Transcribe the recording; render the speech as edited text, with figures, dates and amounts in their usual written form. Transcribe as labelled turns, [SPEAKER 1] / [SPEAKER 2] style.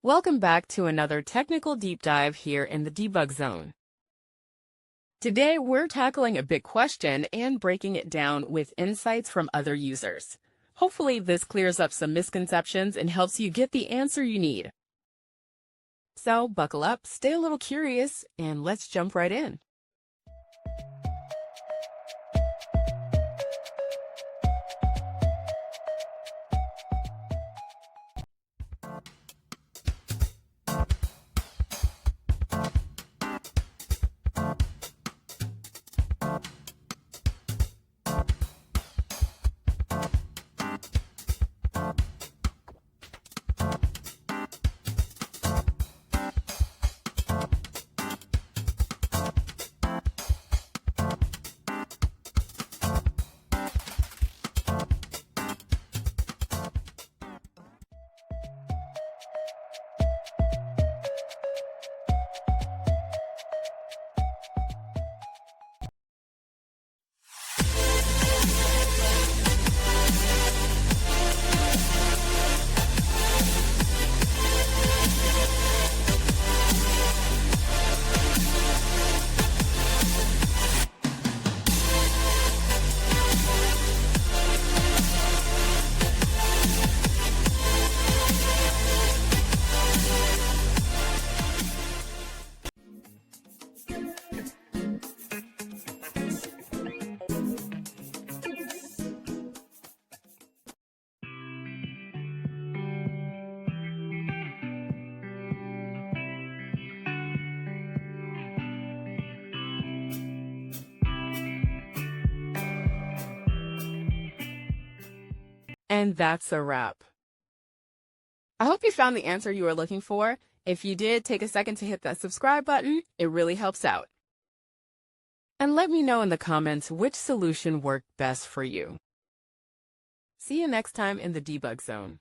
[SPEAKER 1] Welcome back to another technical deep dive here in the debug zone. Today, we're tackling a big question and breaking it down with insights from other users. Hopefully, this clears up some misconceptions and helps you get the answer you need. So, buckle up, stay a little curious, and let's jump right in. And that's a wrap. I hope you found the answer you were looking for. If you did, take a second to hit that subscribe button. It really helps out. And let me know in the comments which solution worked best for you. See you next time in the debug zone.